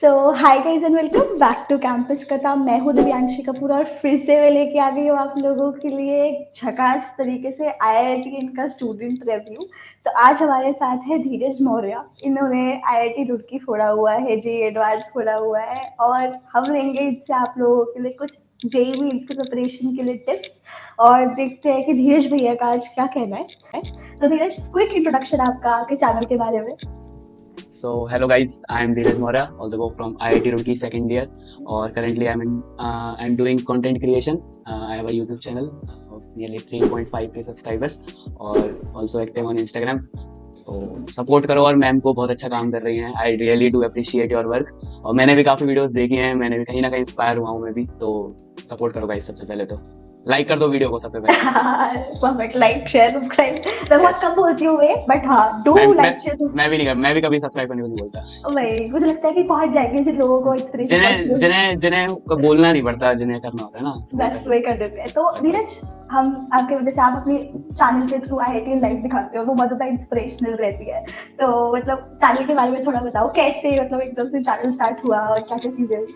So hi guys and welcome back to Campus Katha. मैं हूँ दिव्यांशी कपूर और फिर से मैं लेके आ गई हूँ आप लोगों के लिए एक झकास तरीके से आईआईटी इनका स्टूडेंट रिव्यू। तो आज हमारे साथ है धीरज मौर्य। इन्होंने आईआईटी रुड़की फोड़ा हुआ है, जे एडवांस फोड़ा हुआ है और हम लेंगे इससे आप लोगों के लिए कुछ जेई मेंस के प्रिपरेशन के लिए टिप्स और देखते हैं कि धीरज भैया का आज क्या कहना है। तो धीरज, क्विक इंट्रोडक्शन आपका आपके चैनल के बारे में। So hello guys, I am Dheeraj Maurya, all the way from IIT Roorkee second year, or currently I'm doing content creation. I have a YouTube channel of nearly 3.5k subscribers, और also active on Instagram. तो support करो और ma'am को बहुत अच्छा काम कर रही हैं। I really do appreciate your work. और मैंने भी काफ़ी वीडियोस देखी हैं, मैंने भी कहीं ना कहीं इंस्पायर हुआ हूँ मैं भी। तो सपोर्ट करो गाइस। सबसे पहले तो लाइक कर दो वीडियो को सबसे पहले। Perfect, like share subscribe. मैं बहुत कम बोलती हूँ बट हाँ, डू लाइक शेयर। मैं भी कभी सब्सक्राइब करने को नहीं बोलता। वही मुझे लगता है कि पहुंच जाएंगे जिन लोगों को इंस्पिरेशन जिन्हें जिन्हें जिन्हें बोलना नहीं पड़ता, जिन्हें करना होता है ना, बस वही कर देते हैं। तो धीरज, हम आपके वजह से आप अपनी चैनल के थ्रू आईआईटी लाइफ दिखाते हो, वो बहुत ज्यादा इंस्पिरेशनल रहती है। तो मतलब चैनल के बारे में थोड़ा बताओ, कैसे मतलब एकदम से चैनल स्टार्ट हुआ और क्या क्या चीजें हुई।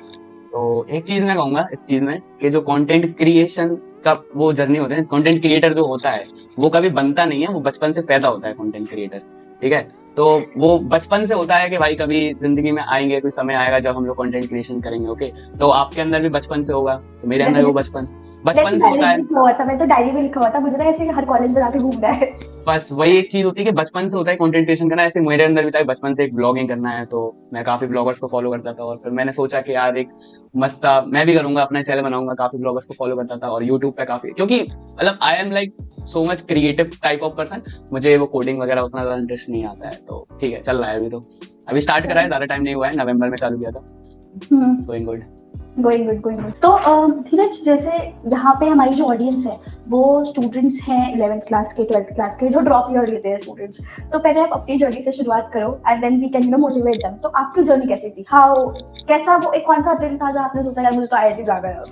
तो एक चीज मैं कहूंगा इस चीज में कि जो कंटेंट क्रिएशन का वो जर्नी होता है, कंटेंट क्रिएटर जो होता है वो कभी बनता नहीं है, वो बचपन से पैदा होता है कंटेंट क्रिएटर। ठीक है, तो वो बचपन से होता है कि भाई कभी जिंदगी में आएंगे, कोई समय आएगा जब हम लोग कंटेंट क्रिएशन करेंगे। ओके, तो आपके अंदर भी बचपन से होगा, तो मेरे अंदर वो बचपन से होता है। मैं तो डायरी में लिखा हुआ था, मुझे ना ऐसे हर कॉलेज में जाके घूमना है। बस वही एक चीज होती है कि बचपन से होता है कंटेंट क्रिएशन करना। ऐसे मेरे अंदर भी था, बचपन से एक ब्लॉगिंग करना है, तो मैं काफी ब्लॉगर्स को फॉलो करता था। और फिर मैंने सोचा कि यार एक मस्त सा मैं भी करूंगा, अपना चैनल बनाऊंगा। काफी ब्लॉगर्स को फॉलो करता था और यूट्यूब पे काफी, क्योंकि मतलब I am like so much creative type of person. मुझे वो कोडिंग वगैरह उतना ज्यादा इंटरेस्ट नहीं आता है। तो ठीक है, चल रहा है। अभी स्टार्ट करा है, ज्यादा टाइम नहीं हुआ है, नवंबर में चालू किया था। Going good. Going good. तो धीरज, जैसे यहाँ पे हमारी जो ऑडियंस है वो स्टूडेंट्स हैं 11th क्लास के, 12th क्लास के, जो ड्रॉप ईयर लेते हैं स्टूडेंट्स। तो पहले आप अपनी जर्नी से शुरुआत करो and then we can motivate them. तो आपकी जर्नी कैसी थी? हाउ, कैसा वो एक कौन सा दिन था जहाँ आपने सोचा यार मुझे तो आईआईटी जाना है?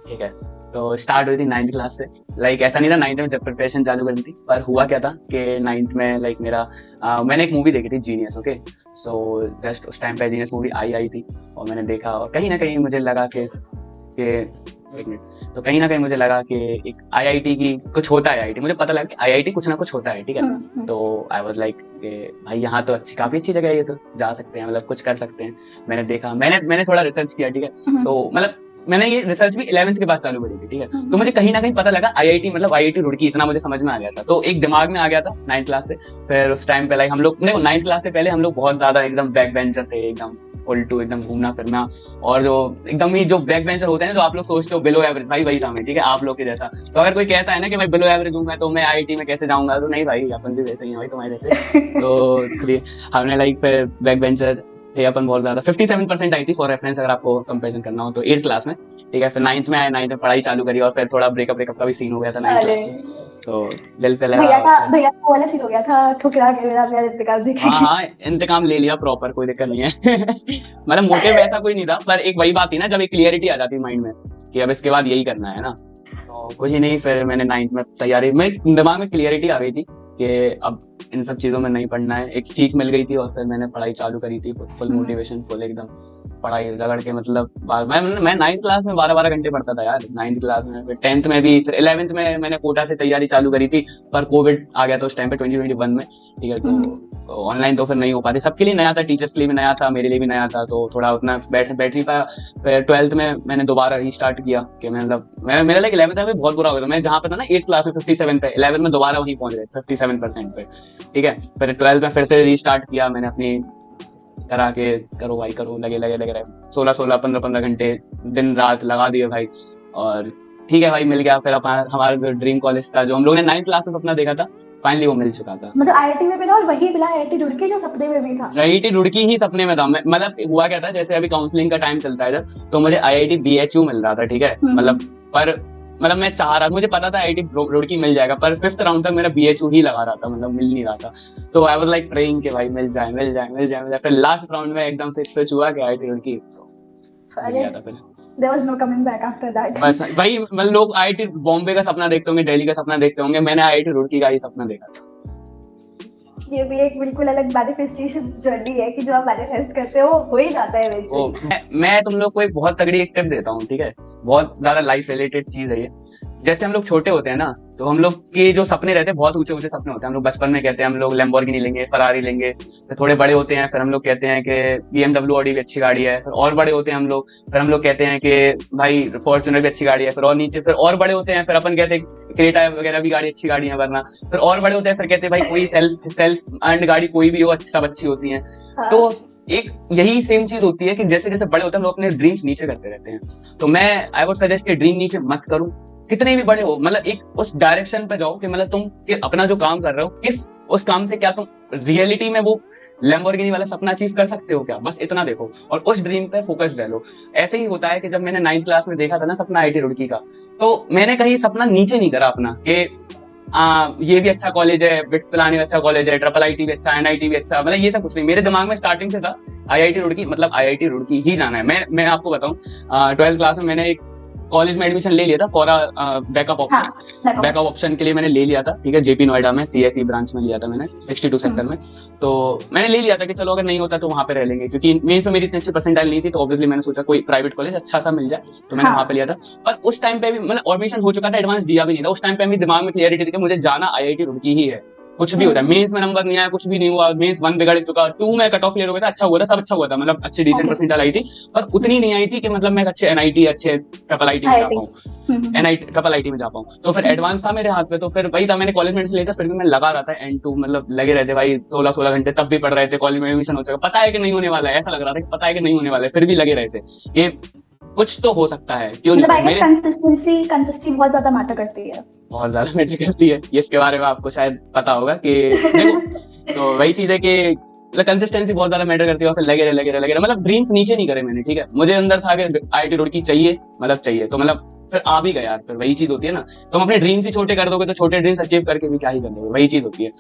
ठीक है, तो स्टार्ट हुई थी 9th क्लास से। लाइक ऐसा नहीं था 9th में जब प्रिपरेशन चालू करनी थी, पर हुआ क्या था कि 9th में लाइक मेरा मैंने एक मूवी देखी थी, जीनियस। ओके, सो जस्ट उस टाइम पे जीनियस मूवी आई थी और मैंने देखा, और कहीं ना कहीं मुझे लगा कि एक मिनट, तो कहीं ना कहीं मुझे लगा कि एक आईआईटी की कुछ होता है। आईआईटी मुझे पता लगा कि आईआईटी कुछ ना कुछ होता है। ठीक है, तो आई वाज लाइक भाई यहाँ तो काफी अच्छी जगह है, ये तो जा सकते हैं, मतलब कुछ कर सकते हैं। मैंने देखा, मैंने थोड़ा रिसर्च किया। ठीक है, तो मतलब मैंने ये रिसर्च भी 11th के बाद चालू करी थी। ठीक है, तो मुझे कहीं ना कहीं पता लगा आईआईटी मतलब आईआईटी रुड़की, इतना मुझे समझ में आ गया था। तो एक दिमाग में आ गया था 9th क्लास से। फिर उस टाइम पे लाइक हम लोग 9th क्लास से पहले हम लोग बहुत ज्यादा एकदम बैक बेंचर थे, एकदम उल्टू, एकदम घूमना फिरना। और जो एकदम ही जो बैक बेंचर होते हैं, जो आप लोग सोचते हो बिलो एवरेज, भाई वही था मैं। ठीक है, आप लोग के जैसा। तो अगर कोई कहता है ना कि भाई बिलो एवरेज हूँ मैं, तो मैं आईआईटी में कैसे जाऊंगा, तो नहीं भाई, अपन भी वैसे ही हैं भाई तुम्हारे जैसे। तो हमने लाइक फिर बैक बेंचर थे अपन बहुत ज्यादा। 57% आई थी फॉर रेफरेंस, अगर आपको कंपेरिजन करना हो तो 8th क्लास में। ठीक है, फिर 9th में आया, 9th में पढ़ाई चालू करी और फिर थोड़ा ब्रेकअप का भी सीन हो गया था 9th क्लास में। तो दिल पे लगा भैया का वाला सीन हो गया था, ठुकरा के मेरा इंतकाम देखेंगे। हाँ, इंतकाम ले लिया प्रॉपर, कोई दिक्कत नहीं है। मतलब मोटिव ऐसा कोई नहीं था, पर एक वही बात थी ना, जब एक क्लियरिटी आ जाती माइंड में कि अब इसके बाद यही करना है ना। तो कुछ ही नहीं, फिर मैंने 9th में तैयारी में दिमाग में क्लियरिटी आ गई थी कि अब इन सब चीजों में नहीं पढ़ना है। एक सीख मिल गई थी और फिर मैंने पढ़ाई चालू करी थी, फुल मोटिवेशन, फुल एकदम पढ़ाई रगड़ के। मतलब मैं 9th क्लास में 12-12 घंटे पढ़ता था यार, 9th क्लास में। फिर 10th में भी, फिर 11th में मैंने कोटा से तैयारी चालू करी थी, पर कोविड आ गया था उस टाइम पे 2021 में। ठीक है, तो ऑनलाइन तो फिर नहीं हो पाती, सबके लिए नया था, टीचर्स के लिए भी नया था, मेरे लिए भी नया था, तो थोड़ा उतना बैठ नहीं पाया। फिर 12th में मैंने दोबारा रीस्टार्ट किया कि मतलब मेरा लाइक 11th में बहुत बुरा हो गया था। मैं जहाँ पे था ना 8th क्लास में 57 पे, 11th में दोबारा वहीं पहुंच गए 57% पे। ठीक है, फिर 12th में फिर से रीस्टार्ट किया मैंने अपनी, करा के करो भाई करो, लगे 16 15 घंटे दिन रात लगा दिए भाई। और ठीक है भाई, मिल गया फिर अपना हमारा जो ड्रीम कॉलेज था, जो हम लोगों ने 9th क्लास में सपना देखा था, फाइनली वो मिल चुका था। मतलब आईआईटी में मिला और वही मिला आईआईटी रुड़की जो सपने में भी था। आईआईटी रुड़की ही सपने में था। मतलब हुआ क्या था, जैसे अभी काउंसलिंग का टाइम चलता है जब, तो मुझे आईआईटी बीएचयू मिल रहा था। ठीक है, मतलब मैं चाह रहा, मुझे पता था आईआईटी रुड़की मिल जाएगा, पर 5th राउंड तक मेरा बीएचयू ही लगा रहा था, मतलब मिल नहीं रहा था। तो आई वाज लाइक प्रेइंग कि भाई मिल जाए। फिर लास्ट राउंड में एकदम से स्विच हुआ कि आईआईटी रुड़की, मिल गया था फिर। There was no coming back after that. बस भाई, मतलब लोग आईआईटी बॉम्बे का सपना देखते होंगे, दिल्ली का सपना देखते होंगे, मैंने आईआईटी रुड़की का ही सपना देखा था। ये भी एक बिल्कुल अलग मैनिफेस्टेशन जर्नी है कि जो आप मैनिफेस्ट करते हो ही जाता है eventually। मैं तुम लोग को एक बहुत तगड़ी एक टिप देता हूँ, ठीक है, बहुत ज्यादा लाइफ रिलेटेड चीज है ये। जैसे हम लोग छोटे होते हैं ना, तो हम लोग के जो सपने रहते हैं बहुत ऊंचे ऊंचे सपने होते हैं। हम लोग बचपन में कहते हैं हम लोग लैम्बोर्गिनी लेंगे, फरारी लेंगे। फिर थोड़े बड़े होते हैं, फिर हम लोग कहते हैं कि BMW ऑडी भी अच्छी गाड़ी है। फिर और बड़े होते हैं हम लोग, फिर हम लोग कहते हैं कि भाई फॉर्च्यूनर भी अच्छी गाड़ी है। फिर और नीचे फिर और बड़े होते हैं, फिर अपन कहते हैं क्रेटा वगैरह भी गाड़ी अच्छी गाड़ी है। वरना फिर और बड़े होते हैं, फिर कहते हैं भाई कोई सेल्फ अर्न्ड गाड़ी कोई भी हो, सब अच्छी होती है। तो एक यही सेम चीज होती है कि जैसे जैसे बड़े होते हैं हम लोग अपने ड्रीम्स नीचे करते रहते हैं। तो मैं आई वुड सजेस्ट कि ड्रीम नीचे मत करो, कितने भी बड़े हो, मतलब एक उस डायरेक्शन पे जाओ कि मतलब तुम कि अपना जो काम कर रहे हो किस उस काम से क्या तुम रियलिटी में वो लैम्बोर्गिनी वाला सपना अचीव कर सकते हो क्या, बस इतना देखो और उस ड्रीम पे फोकस रह लो। ऐसे ही होता है कि जब मैंने 9th क्लास में देखा था ना सपना IIT रुड़की का, तो मैंने कहीं सपना नीचे नहीं करा अपना कि ये भी अच्छा कॉलेज है, बिट्स पिलानी भी अच्छा कॉलेज है, IIIT भी अच्छा, NIT भी अच्छा, मतलब ये सब कुछ नहीं। मेरे दिमाग में स्टार्टिंग से था IIT रुड़की, मतलब IIT रुड़की ही जाना है। मैं आपको बताऊं, 12th क्लास में मैंने एक कॉलेज में एडमिशन ले लिया था फॉर बैकअप ऑप्शन के लिए मैंने ले लिया था, ठीक है, JP नोएडा में CSE ब्रांच में लिया था मैंने 62 सेक्टर में। तो मैंने ले लिया था कि चलो अगर नहीं होता तो वहां पे रह लेंगे, क्योंकि मेरी तो मेरी इतनी अच्छी परसेंटाइल नहीं थी, तो ऑब्वियसली मैंने सोचा कोई प्राइवेट कॉलेज अच्छा सा मिल जाए, तो मैंने वहां पे लिया था। पर उस टाइम पे भी मतलब एडमिशन हो चुका था, एडवांस दिया भी नहीं था। उस टाइम पे भी दिमाग में क्लियरिटी थी कि मुझे जाना IIT रुड़की ही है, कुछ भी होता है। मेंस में नंबर नहीं आया, कुछ भी नहीं हुआ, मेंस 1 बिगड़ चुका, 2 में कट ऑफ क्लियर हो गया था, अच्छा हुआ था, सब अच्छा हुआ था, मतलब अच्छी डिसेंट परसेंटाइल आई थी, पर उतनी नहीं आई थी कि मतलब मैं अच्छे NIT अच्छे IIIT में जा पाऊँ, IIIT में जा पाऊँ। तो फिर एडवांस था मेरे हाथ में, तो फिर वही था, मैंने कॉलेज में एडमिशन लिया था, फिर भी मैं लगा रहा था N2, मतलब लगे रहते भाई 16 घंटे, तब भी पढ़ रहे थे। कॉलेज में एडमिशन हो चुका, पता है कि नहीं होने वाला है, ऐसा लग रहा था कि पता है कि नहीं होने वाला है, फिर भी लगे रहते ये कुछ तो हो सकता है, क्यों नहीं। कंसिस्टेंसी बहुत ज्यादा मैटर करती है, बहुत ज्यादा मैटर करती है। इसके बारे में आपको शायद पता होगा कि देखो तो वही चीज है कि कंसिस्टेंसी बहुत ज्यादा मैटर करती है। और फिर लगे रहे मतलब ड्रीम्स नीचे नहीं करे मैंने, ठीक है, मुझे अंदर था कि IIT रुड़की चाहिए, मतलब चाहिए, तो मतलब फिर आ भी गया। फिर वही चीज होती है ना, तुम अपने ड्रीम्स ही छोटे कर दोगे तो छोटे ड्रीम्स अचीव करके भी क्या ही कर दोगे, वही चीज होती है।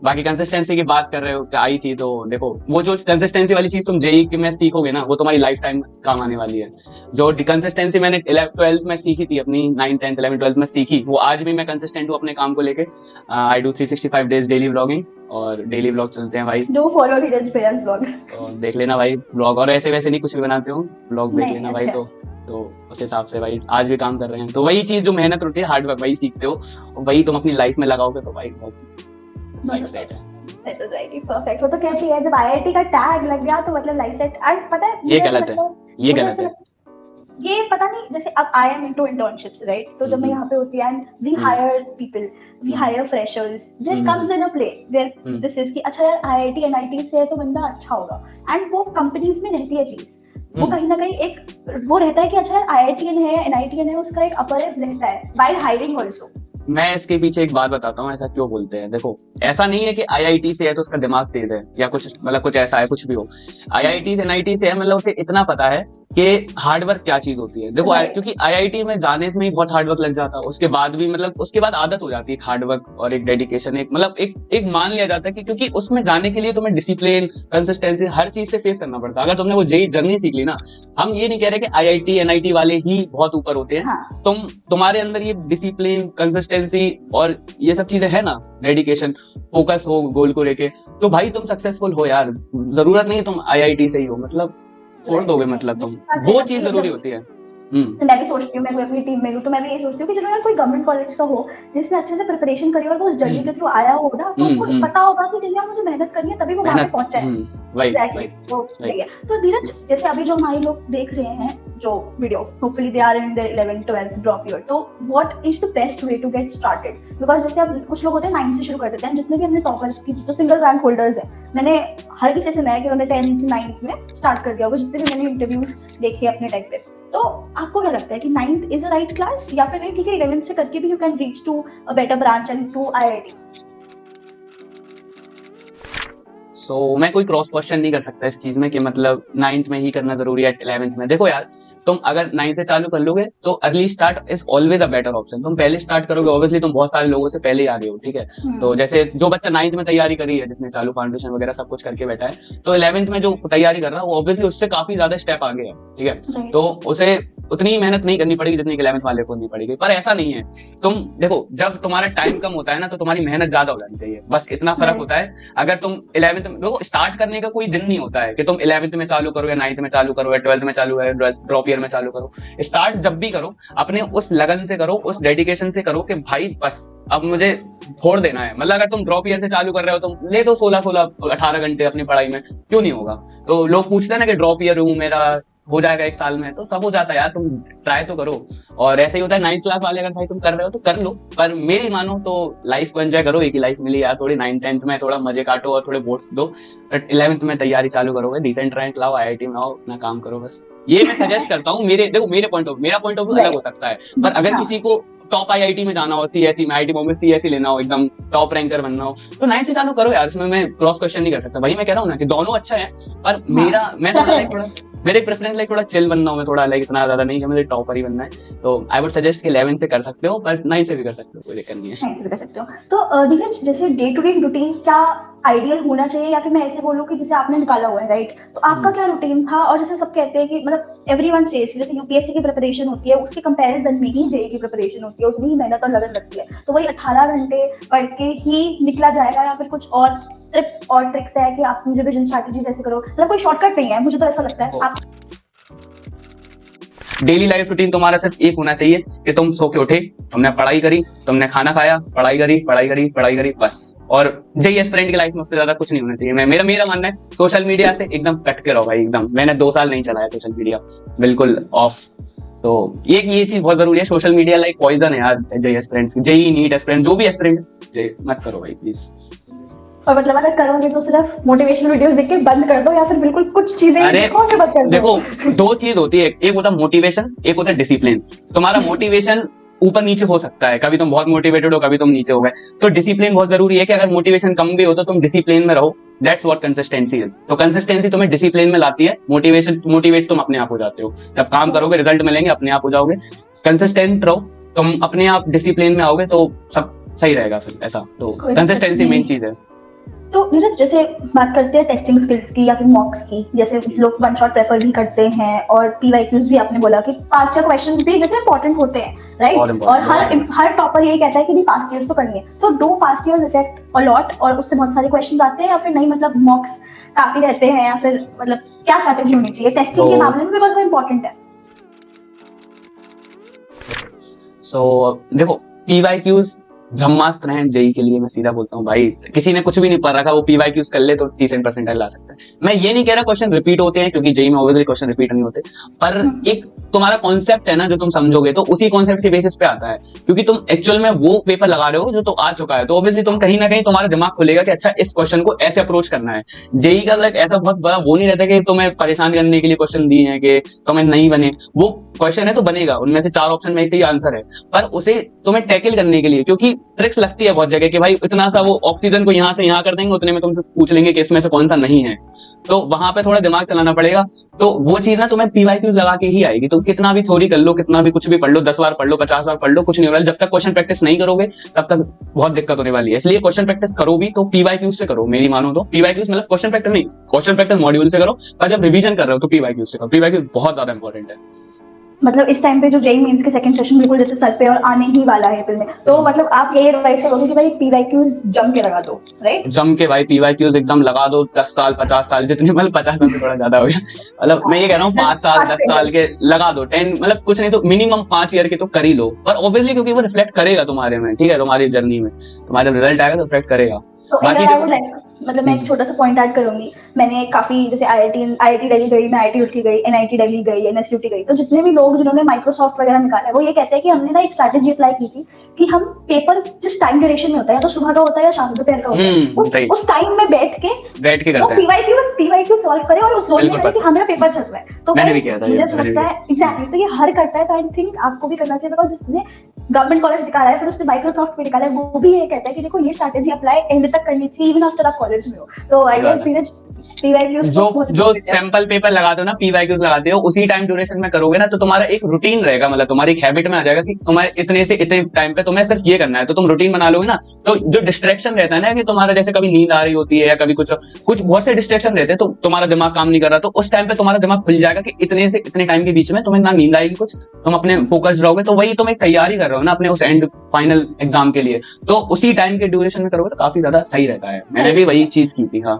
बाकी कंसिस्टेंसी की बात कर रहे हो कि आई थी, तो देखो वो जो कंसिस्टेंसी वाली चीज तुम JEE में सीखोगे ना, वो तुम्हारी लाइफ टाइम काम आने वाली है। जो कंसिस्टेंसी मैंने 12th में सीखी थी, अपनी 9th 10th 11th 12th में सीखी, वो आज भी मैं कंसिस्टेंट हूँ अपने काम को लेके। I do 365 days daily vlogging, और डेली व्लॉग चलते हैं भाई, डू फॉलो धीरज भैयास व्लॉग्स, तो देख लेना भाई व्लॉग। और ऐसे वैसे नहीं, कुछ भी बनाते हो व्लॉग देख लेना भाई। तो उस हिसाब से भाई आज भी काम कर रहे हैं। तो वही चीज जो मेहनत होती है, हार्डवर्क, वही सीखते हो, वही तुम अपनी लाइफ में लगाओगे तो भाई बहुत लाइफ सेट है, सेट हो जाएगी। परफेक्ट। वो तो कहती है जब IIT का टैग लग गया तो मतलब लाइफ सेट। एंड पता है ये गलत है, ये गलत है, ये पता नहीं, जैसे अब I am into internships, right, तो जब मैं यहाँ पे होती है and we hire people, we hire freshers, there comes in a play where this is कि अच्छा यार IIT NIT से है तो बंदा अच्छा होगा, एंड वो कंपनीज में रहती है चीज, वो कहीं ना कहीं एक वो रहता है कि अच्छा यार IITian है, NITian है, उसका एक अपर एज रहता है व्हाइल हायरिंग आल्सो। मैं इसके पीछे एक बात बताता हूँ, ऐसा क्यों बोलते हैं। देखो ऐसा नहीं है कि IIT से है तो उसका दिमाग तेज है या कुछ, मतलब कुछ ऐसा है, कुछ भी हो। IIT से NIT से है मतलब उसे इतना पता है कि हार्डवर्क क्या चीज होती है। देखो क्योंकि IIT में जाने में ही बहुत हार्डवर्क लग जाता है, उसके बाद भी मतलब उसके बाद आदत हो जाती है हार्डवर्क और एक डेडिकेशन, एक मतलब एक मान लिया जाता है कि क्योंकि उसमें जाने के लिए तुम्हें डिसिप्लिन, कंसिस्टेंसी, हर चीज से फेस करना पड़ता है। अगर तुमने वो JEE जर्नी सीख ली ना, हम ये नहीं कह रहे कि IIT NIT वाले ही बहुत ऊपर होते हैं, तुम्हारे अंदर ये डिसिप्लिन, कंसिस्टेंसी और ये सब चीजें है ना, डेडिकेशन, फोकस हो गोल को लेके, तो भाई तुम सक्सेसफुल हो यार। जरूरत नहीं तुम IIT से ही हो, मतलब छोड़ दोगे, मतलब तुम वो चीज जरूरी होती है। तो मैं भी सोचती हूँ, मैं अपनी टीम में हूँ तो मैं भी ये सोचती हूँ कि चलो यार कोई गवर्नमेंट कॉलेज का हो जिसने अच्छे से प्रिपरेशन करी और वो उस जर्नी के थ्रू आया हो ना, तो उसको पता होगा कि नहीं यार मुझे मेहनत करनी है तभी वो वहां पे पहुंचा है। एग्जैक्टली, तो सही है। तो धीरज, जैसे अभी जो हमारे लोग देख रहे हैं जो video, hopefully they are in their 11th 12th drop year, तो what is the best way to get started? Because जैसे अब कुछ लोग होते हैं 9 से शुरू कर देते हैं, जितने भी हमने टॉपर्स की जो सिंगल रैंक होल्डर्स हैं, मैंने हर किसी से सुना है कि उन्होंने 10th 9th में स्टार्ट कर दिया होगा, जितने भी मैंने इंटरव्यूज देखे अपने टाइम पे। तो आपको क्या लगता है कि 9th is a right class, या फिर नहीं ठीक है 11th से करके भी you can reach to a better branch and to IIT? मैं कोई क्रॉस क्वेश्चन नहीं कर सकता इस चीज में कि मतलब 9th में ही करना जरूरी है 11th में। देखो यार, तुम अगर 9 से चालू कर लोगे तो early start is always a better option. तुम पहले स्टार्ट करोगे, ऑब्वियसली तुम बहुत सारे लोगों से पहले ही आगे हो, ठीक है। तो जैसे जो बच्चा 9th में तैयारी करी है, जिसने चालू फाउंडेशन वगैरह सब कुछ करके बैठा है, तो 11th में जो तैयारी कर रहा है वो ऑब्वियसली उससे काफी ज्यादा स्टेप आगे है, ठीक है। तो उसे उतनी ही मेहनत नहीं करनी पड़ेगी जितनी 11th वाले को करनी पड़ेगी। पर ऐसा नहीं है, तुम देखो जब तुम्हारा टाइम कम होता है ना तो तुम्हारी मेहनत ज्यादा हो जानी चाहिए, बस इतना फर्क होता है। अगर तुम 11th में देखो, स्टार्ट करने का कोई दिन नहीं होता है कि तुम 11th में चालू करो या 9th में चालू करो या 12th में चालू है, ड्रॉप ईयर में चालू करो। स्टार्ट जब भी करो अपने उस लगन से करो, उस डेडिकेशन से करो कि भाई बस अब मुझे छोड़ देना है। मतलब अगर तुम ड्रॉप ईयर से चालू कर रहे हो तो ले दो 16-18 घंटे अपनी पढ़ाई में, क्यों नहीं होगा। तो लोग पूछते हैं ना कि ड्रॉप ईयर हूँ, मेरा हो जाएगा 1 साल में, तो सब हो जाता है यार, तुम ट्राई तो करो। और ऐसे ही होता है 9th क्लास वाले, अगर भाई तुम कर रहे हो तो कर लो, पर मेरी मानो तो लाइफ को एंजॉय करो, एक ही लाइफ मिली यार, थोड़ी 9th-10th में थोड़ा मजे काटो और थोड़े बोर्ड्स दो, बट 11th में तैयारी चालू करोगे, डिसेंट रैंक लाओ, IIT में आओ, अपना काम करो बस। ये मैं सजेस्ट करता हूँ। मेरा पॉइंट ऑफ व्यू अलग हो सकता है, पर अगर किसी को टॉप IIT में जाना हो, CSE में, IIT बॉम्बे CSE लेना हो, एकदम टॉप रैंकर बनना हो, तो 9th से चालू करो यार। इसमें मैं क्रॉस क्वेश्चन नहीं कर सकता भाई, मैं कह रहा हूँ ना कि दोनों अच्छा है, पर मेरे प्रेफरेंस लाइक थोड़ा चिल बनना हो, मैं थोड़ा लाइक इतना ज्यादा नहीं कि मुझे टॉपर ही बनना है। तो आई वुड सजेस्ट कि 11th से कर सकते हो, पर 9th से भी कर सकते हो, कोई दिक्कत नहीं है। 9th से भी कर सकते हो। तो धीरज, जैसे डे टू डे रूटीन क्या आइडियल होना चाहिए, या फिर मैं ऐसे बोलूँ कि जैसे आपने निकाला हुआ है, राइट, तो आपका क्या रूटीन था? और जैसे सब कहते हैं कि मतलब एवरीवन सेज, जैसे यूपीएससी की प्रिपरेशन होती है उसके कंपैरिजन में ही जेईई की प्रिपरेशन होती है, उसमें ही मेहनत और लगन लगती है, तो वही 18 घंटे पढ़ के ही निकला जाएगा, या फिर कुछ और टिप और ट्रिक्स है कि आप रिविजन स्ट्रैटेजीज ऐसे करो? मतलब कोई शॉर्टकट नहीं है, मुझे तो ऐसा लगता है। आप डेली लाइफ रूटीन तुम्हारा सिर्फ एक होना चाहिए कि तुम सो के उठे, तुमने पढ़ाई करी, तुमने खाना खाया, पढ़ाई करी बस। और जेईई एस्पिरेंट की लाइफ में उससे ज्यादा कुछ नहीं होना चाहिए। मेरा मानना है सोशल मीडिया से एकदम कट के रहो भाई, एकदम। मैंने 2 साल नहीं चलाया सोशल मीडिया, बिल्कुल ऑफ। तो ये चीज बहुत जरूरी है। सोशल मीडिया लाइक पॉइजन है यार JEE aspirants, JEE NEET aspirant, जो भी एस्पिरेंट, मत करो भाई प्लीज। और मतलब अगर करोगे तो सिर्फ मोटिवेशनल वीडियोस देख के बंद कर दो, या फिर बिल्कुल कुछ चीजें देखो और बंद कर दो? देखो 2 चीज होती है, एक होता है मोटिवेशन, एक होता है डिसिप्लिन। तुम्हारा मोटिवेशन ऊपर नीचे हो सकता है, कभी तुम बहुत मोटिवेटेड हो, कभी तुम नीचे हो गए, तो डिसिप्लिन बहुत जरूरी है कि अगर मोटिवेशन कम भी हो तो तुम डिसिप्लिन में रहो। That's what consistency is. तो कंसिस्टेंसी तुम्हें डिसिप्लिन में लाती है, मोटिवेट तुम अपने आप हो जाते हो। जब काम करोगे रिजल्ट मिलेंगे, अपने आप हो जाओगे। कंसिस्टेंट रहो, तुम अपने आप डिसिप्लिन में आओगे तो सब सही रहेगा फिर ऐसा। तो कंसिस्टेंसी मेन चीज है। तो नीरज, जैसे बात करते हैं टेस्टिंग स्किल्स की या फिर मॉक्स की, जैसे लोग वन शॉट प्रेफर भी करते हैं, और PYQs भी आपने बोला कि पास्ट ईयर क्वेश्चंस भी जैसे इंपॉर्टेंट होते हैं, राइट? और हर टॉपर यही कहता है कि नहीं पास्ट ईयर्स तो करनी है। तो दो पास्ट ईयर्स इफेक्ट अलॉट और उससे बहुत सारे क्वेश्चंस आते हैं, या फिर नहीं, मतलब मॉक्स काफी रहते हैं, या फिर मतलब क्या स्ट्रैटेजी होनी चाहिए टेस्टिंग के मामले में, बिकॉज वो इंपॉर्टेंट है? सो देखो, PYQs ब्रह्मास्त्र हैं जेईई के लिए। मैं सीधा बोलता हूँ भाई, किसी ने कुछ भी नहीं पढ़ रखा वो PYQs कर ले तो डिसेंट परसेंटाइल ला सकता है। मैं ये नहीं कह रहा क्वेश्चन रिपीट होते हैं, क्योंकि जेईई में ऑब्वियसली क्वेश्चन रिपीट नहीं होते, पर एक तुम्हारा कॉन्सेप्ट है ना जो तुम समझोगे तो उसी कॉन्सेप्ट के बेसिस पे आता है। क्योंकि तुम एक्चुअल में वो पेपर लगा रहे हो जो तो आ चुका है, तो ऑब्वियसली तुम कहीं ना कहीं तुम्हारा दिमाग खुलेगा कि अच्छा इस क्वेश्चन को ऐसे अप्रोच करना है। जेईई का लाइक ऐसा बहुत बड़ा वो नहीं रहता कि तुम्हें परेशान करने के लिए क्वेश्चन दिए हैं कि तुम्हें नहीं बने। वो क्वेश्चन है तो बनेगा, उनमें से 4 ऑप्शन में से ही आंसर है, पर उसे तुम्हें टैकल करने के लिए, क्योंकि ट्रिक्स लगती है बहुत जगह कि भाई इतना सा वो ऑक्सीजन को यहाँ से यहाँ कर देंगे, उतने में तुमसे पूछ लेंगे कि इसमें से कौन सा नहीं है, तो वहां पे थोड़ा दिमाग चलाना पड़ेगा। तो वो चीज ना तुम्हें PYQs लगा के ही आएगी। तुम कितना भी थ्योरी कर लो, कितना भी कुछ भी पढ़ लो, 10 बार पढ़ लो, 50 बार पढ़ लो, कुछ नहीं हो रहा। जब तक क्वेश्चन प्रैक्टिस नहीं करोगे तब तक बहुत दिक्कत होने वाली है। इसलिए क्वेश्चन प्रैक्टिस करो भी तो PYQs से करो, मेरी मानो तो। PYQs मतलब क्वेश्चन प्रैक्टिस नहीं, क्वेश्चन प्रैक्टिस मॉड्यूल से करो, पर जब रिवीजन कर रहे हो तो PYQs से करो। PYQs बहुत ज्यादा इंपॉर्टेंट है। मतलब इस टाइम पे जो जेईई मेंस के सेकंड सेशन बिल्कुल जैसे सर पे और आने ही वाला है अप्रैल में, तो मतलब आप ये एडवाइस करोगे कि भाई PYQs जम के लगा दो, राइट? जम के भाई PYQs एकदम लगा दो। 10 साल 50 साल जितने, मतलब 50 साल से थोड़ा ज्यादा हो गया, मतलब मैं ये कह रहा हूँ 5 साल 10 साल के लगा दो। 10 मतलब कुछ नहीं तो मिनिमम 5 ईयर के तो कर ही लो। पर ऑब्वियसली क्योंकि वो रिफ्लेक्ट करेगा तुम्हारे में, ठीक है, तुम्हारी जर्नी में तुम्हारा रिजल्ट आएगा तो रिफ्लेक्ट करेगा। तो मतलब मैं एक छोटा सा पॉइंट ऐड करूंगी। मैंने काफी जैसे IIT दिल्ली गई, मैं IIT रुड़की गई, NIT दिल्ली गई, NSUT गई, तो जितने भी लोग जिन्होंने माइक्रोसॉफ्ट वगैरह निकाला है वो ये कहते हैं कि हमने ना एक स्ट्रैटेजी अप्लाई की थी कि हम पेपर जिस टाइम ड्यूरेशन में होता है, या तो सुबह का होता है या शाम दोपहर का होता है, उस टाइम में बैठ के करते हैं, PYQ सॉल्व करें और उस रोज में कि हमारा पेपर चल रहा है। तो मुझे लगता है एग्जैक्टली, तो ये हर करता है, तो आई थिंक आपको भी करना चाहिए, बिकॉज जिसने गवर्नमेंट कॉलेज निकाला है, फिर उसने माइक्रोसॉफ्ट पे निकाला है, वो भी ये कहता है कि देखो ये स्ट्रैटेजी अप्लाई एंड तक करनी चाहिए इवन आफ्टर आप कॉलेज में हो। तो आई गेस धीरज पीवाईक्यूज जो जो सैंपल पेपर लगाते हो ना, पीवाईक्यूज लगाते हो, उसी टाइम ड्यूरेशन में करोगे ना तो तुम्हारा एक रूटीन रहेगा, मतलब तुम्हारी एक हैबिट में आ जाएगा कि तुम्हारे इतने से इतने टाइम पे तुम्हें सिर्फ ये करना है, तो तुम रूटीन बना लोगे ना। तो जो डिस्ट्रैक्शन रहता है ना कि तुम्हारा जैसे कभी नींद आ रही होती है या कभी कुछ कुछ बहुत से डिस्ट्रैक्शन रहते हैं, तो तुम्हारा दिमाग काम नहीं कर रहा, तो उस टाइम पे तुम्हारा दिमाग खुल जाएगा कि इतने से इतने टाइम के बीच में तुम्हें ना नींद आएगी, कुछ तुम अपने फोकस रहोगे, तो वही तुम एक तैयारी कर रहे हो ना अपने उस एंड फाइनल एग्जाम के लिए, तो उसी टाइम के ड्यूरेशन में करोगे तो काफी ज्यादा सही रहता है। मैंने भी वही चीज की थी। हाँ,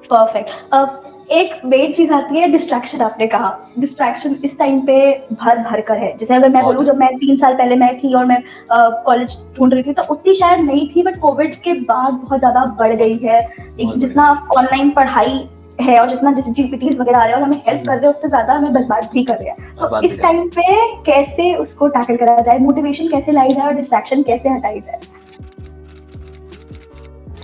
परफेक्ट। अब एक मेन चीज आती है डिस्ट्रैक्शन। आपने कहा डिस्ट्रैक्शन इस टाइम पे भर भर कर है। जैसे अगर मैं बोलूँ, जब मैं 3 साल पहले मैं थी और मैं कॉलेज ढूंढ रही थी, तो उतनी शायद नहीं थी, बट कोविड के बाद बहुत ज्यादा बढ़ गई है। जितना ऑनलाइन पढ़ाई है और जितना जैसे जीपीटीज वगैरह आ रहे हैं और हमें हेल्प कर रहे हैं, उससे ज्यादा हमें बर्बाद भी कर रहे हैं। तो इस टाइम पे कैसे उसको टैकल करा जाए, मोटिवेशन कैसे लाई जाए और डिस्ट्रैक्शन कैसे हटाई जाए?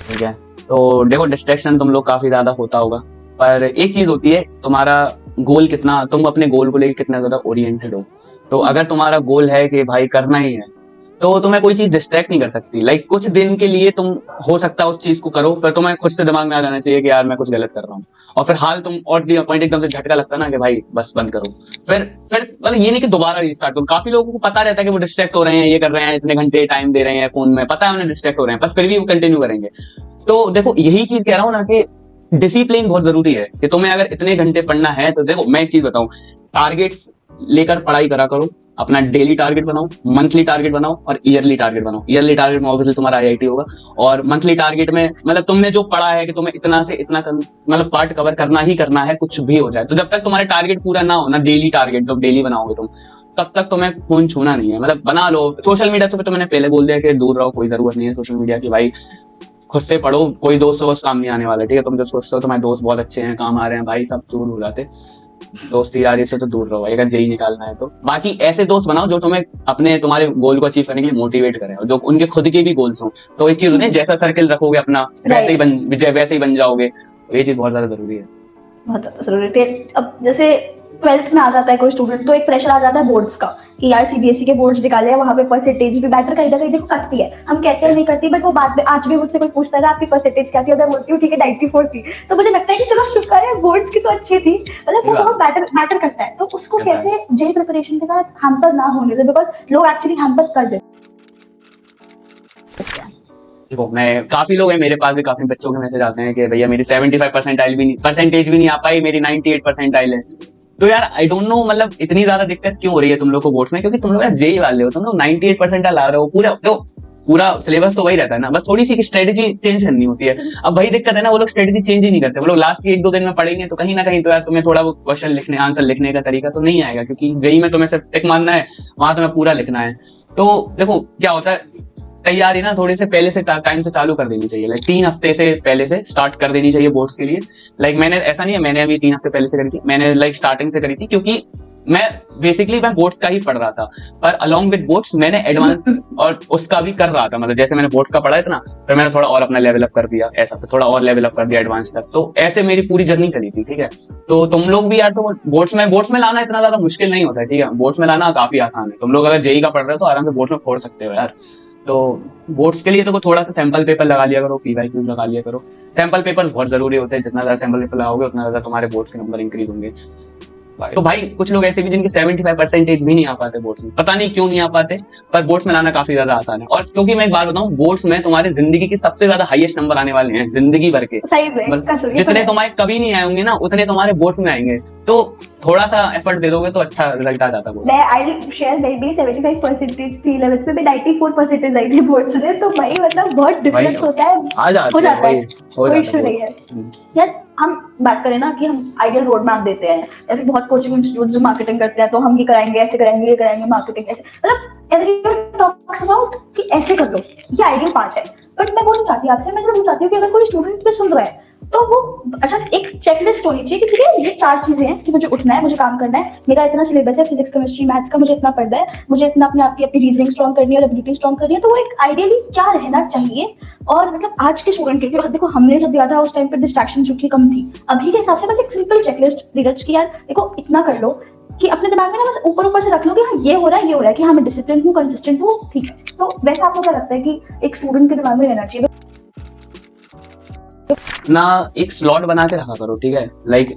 ठीक है, तो देखो डिस्ट्रैक्शन तुम लोग काफी ज्यादा होता होगा, पर एक चीज होती है तुम्हारा गोल कितना, तुम अपने गोल को लेकर कितना ज्यादा ओरिएंटेड हो। तो अगर तुम्हारा गोल है कि भाई करना ही है, तो तुम्हें कोई चीज डिस्ट्रैक्ट नहीं कर सकती। लाइक कुछ दिन के लिए तुम हो सकता है उस चीज को करो, फिर तुम्हें खुद से दिमाग में आ जाना चाहिए कि यार मैं कुछ गलत कर रहा हूँ, और फिर हाल तुम और पॉइंट एकदम से झटका लगता है ना कि भाई बस बंद करो। फिर मतलब ये नहीं कि दोबारा रीस्टार्ट करो। काफी लोगों को पता रहता है कि वो डिस्ट्रैक्ट हो रहे हैं, ये कर रहे हैं, इतने घंटे टाइम दे रहे हैं फोन में, पता है उन्हें डिस्ट्रैक्ट हो रहे हैं, पर फिर भी वो कंटिन्यू करेंगे। तो देखो यही चीज कह रहा हूँ ना कि डिसिप्लिन बहुत जरूरी है, कि तुम्हें अगर इतने घंटे पढ़ना है तो देखो मैं एक चीज बताऊं, टारगेट्स लेकर पढ़ाई करा करो। अपना डेली टारगेट बनाओ, मंथली टारगेट बनाओ और ईयरली टारगेट बनाओ। ईयरली टारगेट में ऑब्वियसली तुम्हारा आईआईटी होगा, और मंथली टारगेट में मतलब तुमने जो पढ़ा है कि तुम्हें इतना से इतना मतलब पार्ट कवर करना ही करना है, कुछ भी हो जाए। तो जब तक तुम्हारे टारगेट पूरा ना हो ना, डेली टारगेट जब डेली बनाओगे तुम, तब तक तुम्हें फोन छूना नहीं है। मतलब बना लो। सोशल मीडिया तो मैंने पहले बोल दिया कि दूर रहो, कोई जरूरत नहीं है सोशल मीडिया की। भाई खुद से पढ़ो, कोई दोस्त वोस्त काम नहीं आने वाला, ठीक है। तुम जो सोचते हो तुम्हारे दोस्त बहुत अच्छे हैं, काम आ रहे हैं, भाई सब दूर हो जाते। दोस्ती यारी से तो दूर रहो भाई, अगर जेई निकालना है तो। बाकी ऐसे दोस्त बनाओ जो तुम्हें अपने तुम्हारे गोल को अचीव करने के लिए मोटिवेट करें, और जो उनके खुद के भी गोल्स हों। तो एक चीज होती है, जैसा सर्कल रखोगे अपना वैसे ही बन जाओगे। ये चीज बहुत ज्यादा जरूरी है। बहुत ज्यादा जरूरी है। अब जैसे 12th में आ जाता है कोई स्टूडेंट, तो एक प्रेशर आ जाता है बोर्ड्स का कि यार सीबीएसई के बोर्ड्स निकाले हैं, वहां पे परसेंटेज भी मैटर कहीं ना कहीं देखो करती है। हम कहते हैं नहीं करती, बट वो बाद में आज भी मुझसे कोई पूछता है आपकी परसेंटेज क्या थी, मैं बोलती हूँ ठीक है 94 थी। तो मुझे लगता है कि चलो शुक्र है बोर्ड्स की तो अच्छी थी, मतलब वो बहुत मैटर करता है। तो उसको कैसे जेई प्रिपरेशन के साथ हैम्पर ना होने दे, बिकॉज लोग एक्चुअली हैम्पर कर देते हैं। देखो मैं काफी लोग हैं, मेरे पास भी काफी बच्चों के मैसेज आते हैं कि भैया मेरी 75 परसेंटेज भी नहीं आ पाई, मेरी 98 परसेंटाइल है। तो यार आई डोंट नो, मतलब इतनी ज्यादा दिक्कत क्यों हो रही है तुम लोग को बोर्ड्स में? क्योंकि तुम लोग यार जेई वाले हो, तुम लोग 98 परसेंटाइल ला रहे हो, पूरा सिलेबस तो वही रहता है ना, बस थोड़ी सी स्ट्रेटेजी चेंज करनी होती है। अब वही दिक्कत है ना, वो लोग स्ट्रेटेजी चेंज ही नहीं करते। वो लोग लास्ट के 1-2 दिन में पढ़ेंगे तो कहीं ना कहीं तो यार तुम्हें थोड़ा वो क्वेश्चन लिखने, आंसर लिखने का तरीका तो नहीं आएगा, क्योंकि जेई में तुम्हें सिर्फ टिक मारना है, वहां तुम्हें पूरा लिखना है। तो देखो क्या होता है, तैयारी ना थोड़े से पहले से टाइम से चालू कर देनी चाहिए। लाइक 3 हफ्ते से पहले से स्टार्ट कर देनी चाहिए बोर्ड्स के लिए। लाइक मैंने ऐसा नहीं है, मैंने अभी 3 हफ्ते पहले से करी थी, मैंने लाइक स्टार्टिंग से करी थी, क्योंकि मैं बेसिकली मैं बोर्ड्स का ही पढ़ रहा था, पर अलोंग विद बोर्ड्स मैंने एडवांस और उसका भी कर रहा था। मतलब जैसे मैंने बोर्ड्स का पढ़ा इतना, फिर मैंने थोड़ा और अपना लेवल अप कर दिया, ऐसा फिर थोड़ा और लेवल अप कर दिया एडवांस तक। तो ऐसे मेरी पूरी जर्नी चली थी, ठीक है। तो तुम लोग भी यार, तो बोर्ड्स में लाना इतना ज्यादा मुश्किल नहीं होता है, ठीक है। बोर्ड्स में लाना काफी आसान है। तुम लोग अगर जेई का पढ़ रहे हो तो आराम से बोर्ड्स में फोड़ सकते हो यार। तो बोर्ड्स के लिए तो थोड़ा सा सैंपल पेपर लगा लिया करो, पीवाईक्यूज लगा लिया करो। सैंपल पेपर बहुत जरूरी होते हैं, जितना ज्यादा सैंपल पेपर लगाओगे उतना ज्यादा तुम्हारे बोर्ड्स के नंबर इंक्रीज होंगे। तो भाई कुछ लोग ऐसे भी जिनके 75 परसेंटेज भी नहीं आ पाते बोर्ड्स में, पता नहीं क्यों नहीं आ पाते, पर बोर्ड्स में लाना काफी ज्यादा आसान है। और क्योंकि मैं एक बात बताऊं, बोर्ड्स में तुम्हारे जिंदगी के सबसे ज्यादा हाईएस्ट नंबर आने वाले हैं जिंदगी भर के। जितने तुम्हारे कभी नहीं आए होंगे ना, उतने तुम्हारे बोर्ड्स में आएंगे। तो थोड़ा सा एफर्ट दे दोगे तो अच्छा रिजल्ट आ जाता है। मैं आई शेयर मेरी 75 परसेंटेज थी 11th में, 94 परसेंटेज आई थी बोर्ड्स में। तो भाई मतलब बहुत डिफरेंस होता है, हो जाता है, कोई इशू नहीं है यार। हम बात करें ना कि हम आइडियल रोड मैप देते हैं, या फिर बहुत कोचिंग इंस्टीट्यूट जो मार्केटिंग करते हैं, तो हम ये कराएंगे, ऐसे कराएंगे, ये कराएंगे, मार्केटिंग ऐसे, मतलब एवरीवन टॉक्स अबाउट कि ऐसे कर लो, ये आइडियल पार्ट है। बट मैं बोलना चाहती हूँ आपसे, मैं बोलना चाहती हूँ कि अगर कोई स्टूडेंट पे सुन रहा है तो वो अच्छा एक चेकलिस्ट होनी चाहिए कि ठीक है ये 4 चीजें हैं कि मुझे उठना है, मुझे काम करना है, मेरा इतना सिलेबस है, फिजिक्स केमिस्ट्री मैथ्स का मुझे इतना पढ़ना है, मुझे इतना अपने आप की अपनी रीजनिंग स्ट्रॉन्ग करनी है और एबिलिटी स्ट्रॉन्ग करनी है। तो वो एक आइडियली क्या रहना चाहिए। और मतलब आज के स्टूडेंट के लिए देखो, हमने जब दिया था उस टाइम पे डिस्ट्रैक्शन चूंकि कम थी, अभी के हिसाब से बस एक सिंपल चेकलिस्ट नीरज की यार देखो इतना कर लो कि अपने दिमाग में ना बस ऊपर से रख लो कि हाँ ये हो रहा है, ये हो रहा है, कि हाँ मैं डिसिप्लिन हूँ, कंसिस्टेंट हूँ, ठीक है। तो वैसा आपको क्या लगता है कि एक स्टूडेंट के दिमाग में रहना चाहिए? ना एक स्लॉट बना के रखा करो, ठीक है, लाइक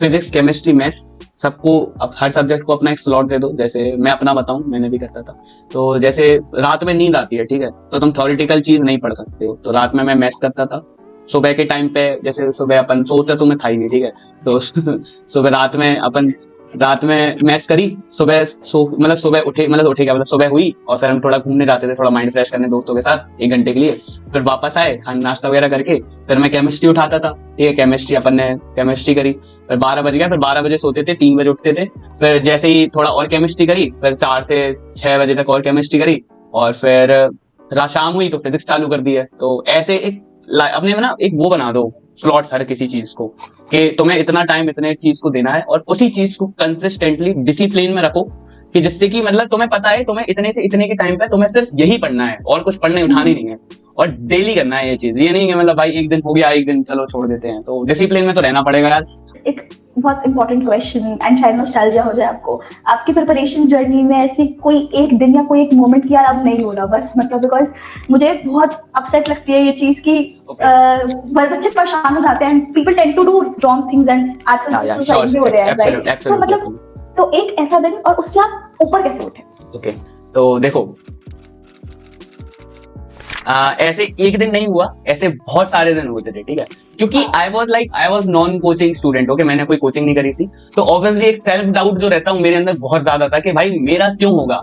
फिजिक्स केमिस्ट्री मैथ्स सबको अब हर सब्जेक्ट को अपना एक स्लॉट दे दो। जैसे मैं अपना बताऊं, मैंने भी करता था, तो जैसे रात में नींद आती है, ठीक है, तो तुम थ्योरेटिकल चीज नहीं पढ़ सकते हो, तो रात में मैं मैथ्स करता था। सुबह के टाइम पे जैसे सुबह अपन सोते तो मैं था ही नहीं, ठीक है, तो सुबह रात में मैथ्स करी, सुबह मतलब सुबह उठे, मतलब उठे क्या, मतलब सुबह हुई और फिर हम थोड़ा घूमने जाते थे, थोड़ा माइंड फ्रेश करने दोस्तों के साथ 1 घंटे के लिए, फिर वापस आए खाना नाश्ता वगैरह करके, फिर मैं केमिस्ट्री उठाता था, ठीक है, केमिस्ट्री अपन ने केमिस्ट्री करी, फिर 12 बज गया, फिर 12 बजे सोते थे, 3 बजे उठते थे, फिर जैसे ही थोड़ा और केमिस्ट्री करी, फिर 4 से 6 बजे तक और केमिस्ट्री करी, और फिर शाम हुई तो फिजिक्स चालू कर दी है। तो ऐसे एक अपने में ना एक वो बना दो स्लॉट्स हर किसी चीज को, कि तुम्हें इतना टाइम इतने चीज को देना है, और उसी चीज को कंसिस्टेंटली डिसिप्लिन में रखो, कि जिससे कि मतलब तुम्हें पता है तुम्हें इतने से इतने के टाइम पे तुम्हें सिर्फ यही पढ़ना है और कुछ पढ़ने उठानी नहीं है, और डेली करना है ये चीज। ये नहीं है मतलब भाई एक दिन हो गया, एक दिन चलो छोड़ देते हैं, तो डिसिप्लिन में तो रहना पड़ेगा यार। एक बहुत इंपॉर्टेंट क्वेश्चन, एंड शायद नॉस्टैल्जिया हो जाए आपको, आपकी प्रिपरेशन जर्नी में ऐसी कोई एक दिन या कोई एक मोमेंट कि यार अब नहीं हो रहा बस, मतलब बिकॉज मुझे बहुत अपसेट लगती है ये चीज कि बच्चे परेशान हो जाते हैं, people tend to do wrong things, and आजकल सोसाइटी में हो रहा है, राइट? तो मतलब तो एक ऐसा दिन, और उससे आप ऊपर कैसे उठे? ओके, तो देखो ऐसे एक दिन नहीं हुआ, ऐसे बहुत सारे दिन हुए थे, ठीक है, क्योंकि I was non coaching student, okay, मैंने कोई कोचिंग नहीं करी थी, तो ऑब्वियसली एक सेल्फ डाउट जो रहता हूँ मेरे अंदर बहुत ज्यादा था कि भाई मेरा क्यों होगा,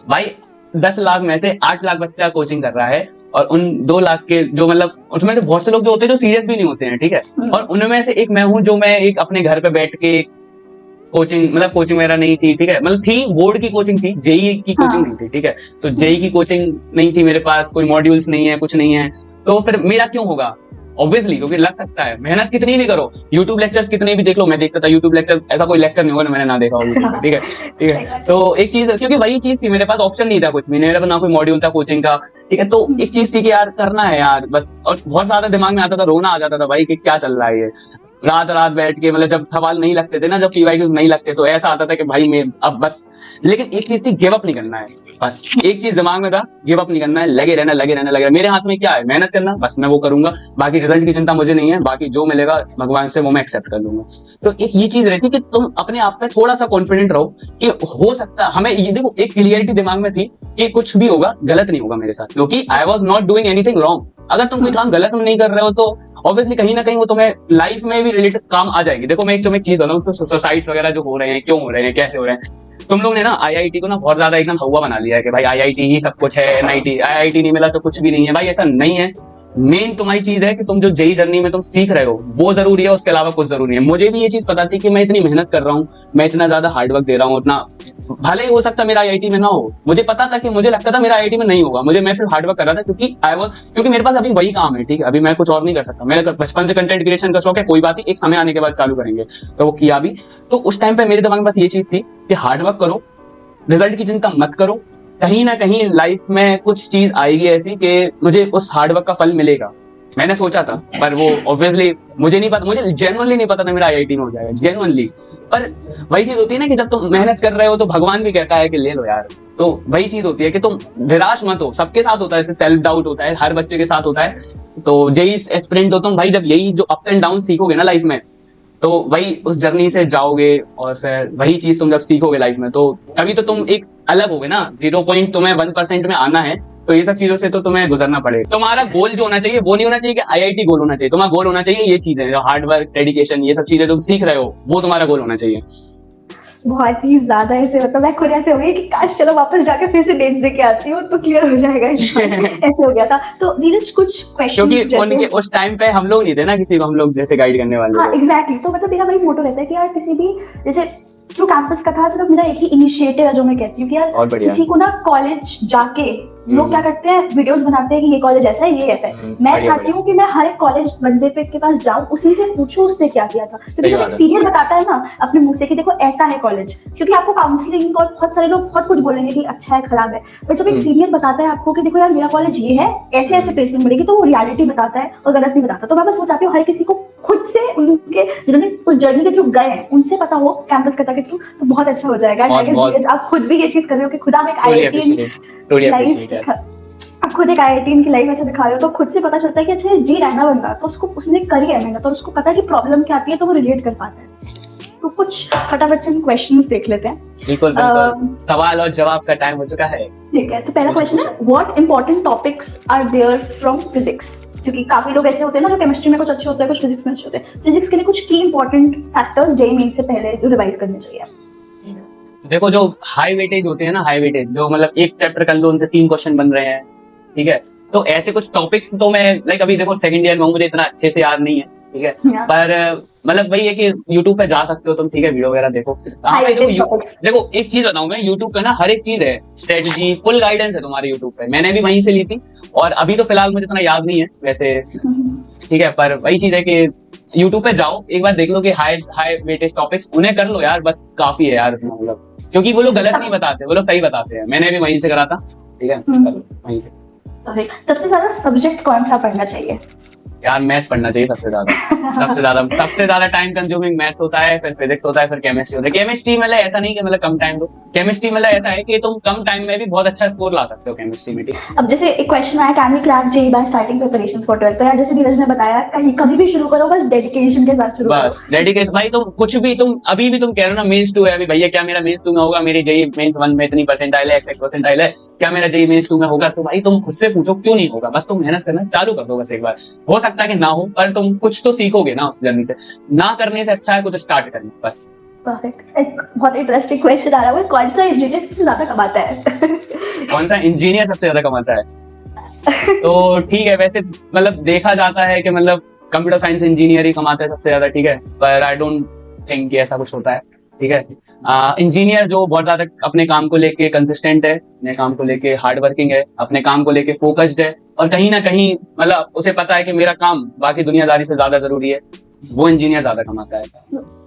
भाई 10 लाख में से 8 लाख बच्चा कोचिंग कर रहा है, और उन 2 लाख के जो मतलब उसमें से बहुत से लोग जो होते हैं जो सीरियस भी नहीं होते हैं, ठीक है, और उनमें से एक मैं हूँ जो मैं एक अपने घर पे बैठ के कोचिंग, मतलब कोचिंग वगैरह नहीं थी, ठीक है, मतलब थी बोर्ड की कोचिंग थी, जेई की कोचिंग नहीं थी, ठीक है, तो जेई की कोचिंग नहीं थी मेरे पास, कोई मॉड्यूल्स नहीं है, कुछ नहीं है, तो फिर मेरा क्यों होगा, ऑब्वियसली, क्योंकि लग सकता है, मेहनत कितनी भी करो, यूट्यूब लेक्चर्स कितने भी देख लो, मैं देखता था यूट्यूब लेक्चर, ऐसा कोई लेक्चर नहीं होगा मैंने ना देखा हो यूट्यूब पे, ठीक है, ठीक है, तो एक चीज, क्योंकि वही चीज थी, मेरे पास ऑप्शन नहीं था कुछ भी, मेरे पास ना कोई मॉड्यूल था कोचिंग का, ठीक है, तो एक चीज थी कि यार करना है यार बस, और बहुत ज्यादा दिमाग में आता था, रोना आ जाता था भाई कि क्या चल रहा है ये, रात रात बैठ के, मतलब जब सवाल नहीं लगते थे ना, जब पीवाईक्यू नहीं लगते, तो ऐसा आता था कि भाई मैं अब बस, लेकिन एक चीज थी, गिव अप नहीं करना है, बस एक चीज दिमाग में था, गिव अप नहीं करना है, लगे रहना, लगे रहना, लगे रहना, मेरे हाथ में क्या है, मेहनत करना, बस मैं वो करूंगा, बाकी रिजल्ट की चिंता मुझे नहीं है, बाकी जो मिलेगा भगवान से वो मैं एक्सेप्ट कर लूंगा। तो एक ये चीज रहती कि तुम अपने आप पे थोड़ा सा कॉन्फिडेंट रहो कि हो सकता है, हमें ये देखो एक क्लियरिटी दिमाग में थी कि कुछ भी होगा गलत नहीं होगा मेरे साथ, क्योंकि I was not doing anything wrong. अगर तुम कोई काम गलत नहीं कर रहे हो तो ऑब्वियसली कहीं ना कहीं वो तुम्हें लाइफ में भी रिलेटेड काम आ जाएगी। देखो मैं एक चीज बताऊं, तो सुसाइड्स वगैरह जो हो रहे हैं, क्यों हो रहे हैं, कैसे हो रहे हैं, तुम लोग ने ना आईआईटी को ना बहुत ज्यादा एकदम हवा बना लिया है कि भाई आईआईटी ही सब कुछ है, एनआईटी, आईआईटी नहीं मिला तो कुछ भी नहीं है, भाई ऐसा नहीं है। मेन तुम्हारी चीज है कि तुम जो जेई जर्नी में तुम सीख रहे हो वो जरूरी है, उसके अलावा कुछ जरूरी है। मुझे भी ये चीज पता थी कि मैं इतनी मेहनत कर रहा हूँ, मैं इतना ज्यादा हार्डवर्क दे रहा हूँ, उतना भले ही हो सकता मेरा आईआईटी में ना हो, मुझे पता था कि मुझे लगता था मेरा आईआईटी में नहीं होगा, मैं सिर्फ हार्डवर्क कर रहा था, क्योंकि मेरे पास अभी वही काम है, ठीक है, अभी मैं कुछ और नहीं कर सकता, मेरा बचपन से कंटेंट क्रिएशन का शौक है, कोई बात नहीं, एक समय आने के बाद चालू करेंगे, तो वो किया भी। तो उस टाइम पे मेरे दिमाग में बस ये चीज थी कि हार्डवर्क करो, रिजल्ट की चिंता मत करो, कहीं ना कहीं लाइफ में कुछ चीज आएगी ऐसी कि मुझे उस हार्डवर्क का फल मिलेगा। मैंने सोचा था, पर वो ऑब्वियसली मुझे नहीं पता, मुझे जेन्युइनली नहीं पता था मेरा आईआईटी में हो जाएगा, जेन्युइनली। पर वही चीज होती है ना कि जब तुम मेहनत कर रहे हो तो भगवान भी कहता है कि ले लो यार, तो वही चीज होती है कि तुम निराश मत हो, सबके साथ होता है, सेल्फ डाउट होता है, हर बच्चे के साथ होता है, तो यही एस्पिरेंट हो तुम भाई, जब यही जो अप्स एंड डाउन सीखोगे ना लाइफ में, तो वही उस जर्नी से जाओगे, और फिर वही चीज तुम जब सीखोगे लाइफ में, तो तभी तो तुम एक अलग होगे ना। 0.1% में आना है, तो ये सब चीजों से तो तुम्हें गुजरना पड़ेगा। तुम्हारा गोल जो होना चाहिए वो नहीं होना चाहिए कि आईआईटी गोल होना चाहिए, तुम्हारा गोल होना चाहिए ये चीजें, जो हार्डवर्क, डेडिकेशन, ये सब चीजें तुम सीख रहे हो, वो तुम्हारा गोल होना चाहिए। बहुत ही ज्यादा ऐसे, मतलब मैं खुद ऐसे हो गई कि काश चलो वापस जाके फिर से डेट्स देके आती हूँ तो क्लियर हो जाएगा ऐसे हो गया था। तो नीरज कुछ क्वेश्चन, क्योंकि उनके उस टाइम पे हम लोग नहीं थे ना किसी को हम लोग जैसे गाइड करने वाले। हाँ एग्जैक्टली, तो मतलब मेरा वही मोटो रहता है कि यार किसी भी जैसे थ्रू कैंपस कथा से, तो मेरा एक ही इनिशिएटिव है जो मैं कहती हूँ कि यार किसी को ना कॉलेज जाके लोग क्या करते हैं, वीडियोस बनाते हैं कि ये कॉलेज ऐसा है, ये ऐसा है। मैं चाहती हूँ कि मैं हर एक कॉलेज बंदे पे के पास जाऊँ, उसी से पूछूं उसने क्या किया था, क्योंकि जब एक सीनियर बताता है ना अपने मुंह से कि देखो ऐसा है कॉलेज, क्योंकि आपको काउंसलिंग और बहुत सारे लोग बहुत कुछ बोलेंगे कि अच्छा है खराब है, पर जब एक सीनियर बताता है आपको कि देखो यार मेरा कॉलेज ये है, ऐसे ऐसे प्लेसमेंट मिलेगी, तो वो रियलिटी बताता है और गलत नहीं बताता। तो मैं बस वो चाहती हूँ हर किसी को खुद से उनके जिन्होंने उस जर्नी के थ्रू गए हैं उनसे पता हो कैंपस कथा के थ्रू, तो बहुत अच्छा हो जाएगा। आप खुद भी ये चीज कर रहे हो कि खुद आप एक आईआईटी आप खुद एक IITian की लाइफ ऐसे दिखा रहे हो तो खुद से पता चलता है कि अच्छा ये जी रहा है ना बंदा, तो उसको उसने करी है मेहनत और उसको पता है कि प्रॉब्लम क्या आती है तो वो रिलेट कर पाता है। तो कुछ फटाफट से क्वेश्चंस देख लेते हैं। बिल्कुल बिल्कुल, सवाल और जवाब का टाइम हो चुका है। ठीक है, तो पहला क्वेश्चन है, what important topics are there from physics? क्योंकि काफी लोग ऐसे होते हैं ना जो केमिस्ट्री में कुछ अच्छे होते हैं, कुछ फिजिक्स में अच्छे होते हैं। फिजिक्स के लिए कुछ की इंपॉर्टेंट फैक्टर्स जेईई मेन से पहले जो रिवाइज करने चाहिए। देखो जो हाई वेटेज होते हैं ना, हाई वेटेज जो मतलब एक चैप्टर कर लो उनसे 3 क्वेश्चन बन रहे हैं, ठीक है, तो ऐसे कुछ टॉपिक्स तो मैं लाइक अभी देखो सेकंड ईयर में हूँ, मुझे इतना अच्छे से याद नहीं है, ठीक है, पर मतलब वही है कि यूट्यूब पे जा सकते हो तुम, ठीक है, वीडियो वगैरह देखो। देखो एक चीज बताऊं मैं, यूट्यूब पे ना हर एक चीज है, स्ट्रेटजी फुल गाइडेंस है तुम्हारे यूट्यूब पे, मैंने भी वहीं से ली थी, और अभी तो फिलहाल मुझे इतना याद नहीं है वैसे, ठीक है, पर वही चीज है कि यूट्यूब पे जाओ एक बार देख लो कि हाई हाई वेटेज टॉपिक्स उन्हें कर लो यार, बस काफी है यार इतना, मतलब क्योंकि वो लोग गलत नहीं बताते, वो लोग सही बताते हैं, मैंने भी वहीं से करा था, ठीक है, वहीं से। सबसे ज्यादा सब्जेक्ट कौन सा पढ़ना चाहिए? यार मैथ्स पढ़ना चाहिए सबसे ज्यादा सबसे ज्यादा टाइम कंज्यूमिंग मैथ्स होता है, फिर फिजिक्स होता है, फिर केमिस्ट्री होता है। केमिस्ट्री मतलब ऐसा नहीं कि मतलब कम टाइम दो, केमिस्ट्री मतलब ऐसा है कि तुम कम टाइम में भी बहुत अच्छा स्कोर ला सकते हो केमिस्ट्री में। अब जैसे एक क्वेश्चन आया, can we crack JEE by starting preparations for 12th? तो यार जैसे धीरज ने बताया, कहीं कभी भी शुरू करो, बस डेडिकेशन के साथ शुरू करो। बस डेडिकेशन भाई, तुम कुछ भी, तुम अभी भी तुम कह रहे हो ना मेंस 2 है, अभी भैया क्या मेरा मेंस 2 में होगा, मेरी जेईई मेंस 1 में इतनी परसेंटाइल है, XX परसेंटाइल है, क्या मेरा जेईई मेंस 2 में होगा? तो भाई तुम खुद से पूछो क्यों नहीं होगा, बस तुम मेहनत करना चालू कर दो, बस एक बार, हो सकता है कि ना हो पर तुम कुछ तो सीखोगे ना उस जर्नी से, ना करने से अच्छा है कुछ स्टार्ट करना, बस। परफेक्ट। एक बहुत इंटरेस्टिंग क्वेश्चन आ रहा है, कौन सा इंजीनियर सबसे ज्यादा कमाता है? कौन सा इंजीनियर सबसे ज्यादा कमाता है? तो ठीक है, वैसे मतलब देखा जाता है कि मतलब कंप्यूटर साइंस इंजीनियर ही कमाते हैं सबसे ज्यादा, ठीक है, पर आई डोंट थिंक कि ऐसा कुछ होता है, ठीक है। इंजीनियर जो बहुत ज्यादा अपने काम को लेके कंसिस्टेंट है, अपने काम को लेके हार्ड वर्किंग है, अपने काम को लेके फोकस्ड है, और कहीं ना कहीं मतलब उसे पता है कि मेरा काम बाकी दुनियादारी से ज्यादा जरूरी है, वो इंजीनियर ज्यादा कमाता है।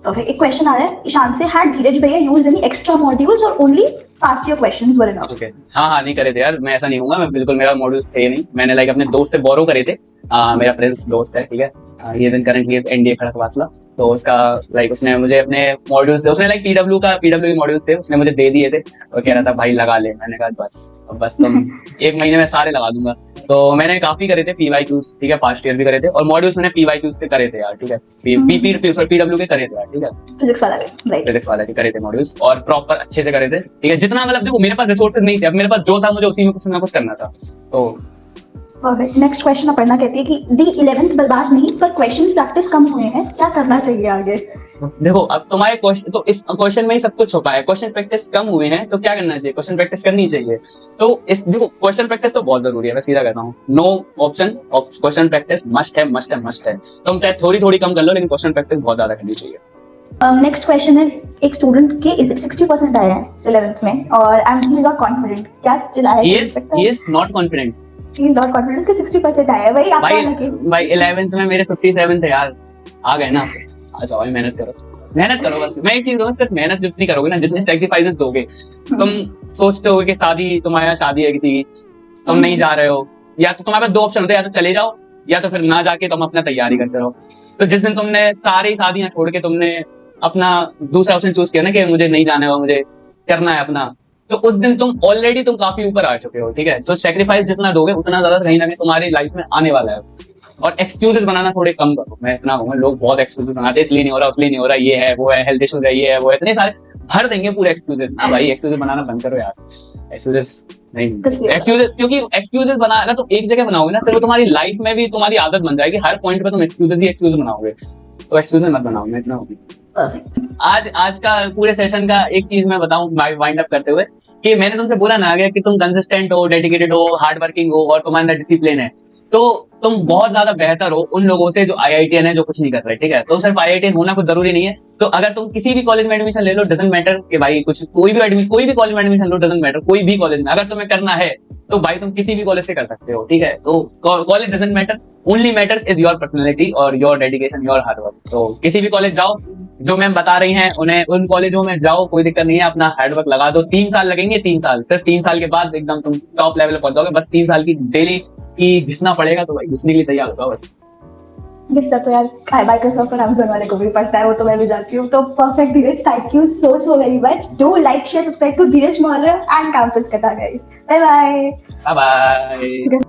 तो एक क्वेश्चन आ रहा है ईशान से, हैड धीरज भैया यूज्ड एनी एक्स्ट्रा मॉड्यूल्स और only past year questions were enough? Okay, हाँ नहीं करे थे यार, मैं ऐसा नहीं हूँ, मैं बिल्कुल, मेरा मॉड्यूल्स थे नहीं, मैंने लाइक अपने दोस्त से बोरो करे थे, मेरा प्रिंस दोस्त है, ठीक है, he is in currently is NDA Khadakwasla, तो उसका लाइक उसने मुझे अपने मॉड्यूल्स, उसने लाइक PW मॉड्यूल्स थे, उसने मुझे दे दिए थे और कह रहा था भाई लगा ले, मैंने कहा बस तुम एक महीने में सारे लगा दूंगा, तो मैंने काफी करे थे PYQs, ठीक है, पास्ट ईयर भी करे थे, और मॉड्यूल्स मैंने PYQs के करे थे यार, ठीक है, PW के करे थे यार, ठीक है, फिजिक्स वाला के करे थे मॉड्यूल्स, और प्रॉपर अच्छे से करे थे, ठीक है, जितना मतलब देखो मेरे पास रिसोर्सेज नहीं थे, अब मेरे पास जो था मुझे उसी में कुछ ना कुछ करना था, तो परफेक्ट। नेक्स्ट क्वेश्चन अपर्णा कहती है कि दी 11th बर्बाद नहीं पर क्वेश्चंस प्रैक्टिस कम हुए हैं, क्या करना चाहिए आगे? देखो अब तुम्हारे क्वेश्चन, तो इस क्वेश्चन में ही सब कुछ छुपा है, क्वेश्चन प्रैक्टिस कम हुए हैं तो क्या करना चाहिए? क्वेश्चन प्रैक्टिस करनी चाहिए, तो इस देखो क्वेश्चन प्रैक्टिस तो बहुत जरूरी है, मैं सीधा कहता हूँ, no option, question practice must है, मस्ट है, मस्ट है, तुम चाहे थोड़ी थोड़ी कम कर लो लेकिन क्वेश्चन प्रैक्टिस बहुत ज्यादा करनी चाहिए। नेक्स्ट क्वेश्चन है, एक स्टूडेंट के 60% आए हैं 11th में और and he is not confident, क्या स्टिल आया? He is not confident, he is not confident कि 60% आया है, भाई आपका भाई 11th में मेरे 57 थे यार, आ गए ना, आ जाओ मेहनत करो बस, मैं एक चीज कहूँ, सिर्फ मेहनत जितनी करोगे ना, जितने सैक्रिफाइसेस दोगे, तुम सोचते हो कि शादी, तुम्हारे यहाँ शादी है किसी की, तुम नहीं जा रहे हो, या तो तुम्हारे पास 2 ऑप्शन होते हैं, या तो चले जाओ या तो फिर ना जाके तुम अपना तैयारी करते रहो, तो जिस दिन तुमने सारी शादियां छोड़ के तुमने अपना दूसरा ऑप्शन चूज किया ना कि मुझे नहीं जाने हो, मुझे करना है अपना, तो उस दिन तुम ऑलरेडी तुम काफी ऊपर आ चुके हो, ठीक है, तो सेक्रीफाइस जितना दोगे उतना ज्यादा कहीं ना कहीं तुम्हारी लाइफ में आने वाला है, और एक्सक्यूजेस बनाना थोड़े कम करो, मैं इतना कहूंगा, लोग बहुत एक्सक्यूजेस बनाते हैं, इसलिए नहीं हो रहा, उसलिए नहीं हो रहा, ये है वो है, हेल्थ इश्यूज है, ये है वो है, इतने सारे भर देंगे पूरे एक्सक्यूजेस ना, भाई एक्सक्यूजेस बनाना बंद करो यार, एक्सक्यूजेस नहीं, एक्सक्यूजेस, क्योंकि एक्सक्यूजेस बनाना तो एक जगह बनाओगे ना, फिर वो तुम्हारी लाइफ में भी तुम्हारी आदत बन जाएगी, हर पॉइंट पे तुम एक्सक्यूजेस ही एक्सक्यूज बनाओगे, तो एक्सक्यूजेस मत बनाओ, मैं इतना आज का पूरे सेशन का एक चीज मैं बताऊं वाइंड अप करते हुए, कि मैंने तुमसे बोला ना कि तुम कंसिस्टेंट हो, डेडिकेटेड हो, हार्ड वर्किंग हो और तुम्हारे अंदर डिसिप्लिन है, तो तुम बहुत ज्यादा बेहतर हो उन लोगों से जो IITian है, जो कुछ नहीं कर रहे, ठीक है, तो सिर्फ IITian होना कुछ जरूरी नहीं है, तो अगर तुम किसी भी कॉलेज में एडमिशन ले लो, डजंट मैटर कि भाई कुछ कोई भी कॉलेज में एडमिशन लो, डजंट मैटर, कोई भी कॉलेज में अगर तुम्हें करना है तो भाई तुम किसी भी कॉलेज से कर सकते हो, ठीक है, तो college doesn't matter, only matters is your personality और your dedication, your hard work, तो किसी भी कॉलेज जाओ, जो मैम बता रही हैं उन्हें उन कॉलेजों में जाओ, कोई दिक्कत नहीं है, अपना हार्ड वर्क लगा दो, 3 साल लगेंगे, 3 साल, सिर्फ 3 साल के बाद एकदम तुम टॉप लेवल पहुंच जाओगे, बस 3 साल की डेली की घिसना पड़ेगा, तो भाई घिसने के लिए तैयार होगा बस। डिस्टर्ब तो यार माइक्रोसॉफ्ट और अमेज़न वाले को भी पड़ता है, वो तो मैं भी जानती हूँ। तो perfect Dheeraj, thank you so very much. Do like, share, subscribe to Dheeraj Morner and campus Katha guys. Bye bye. Bye bye.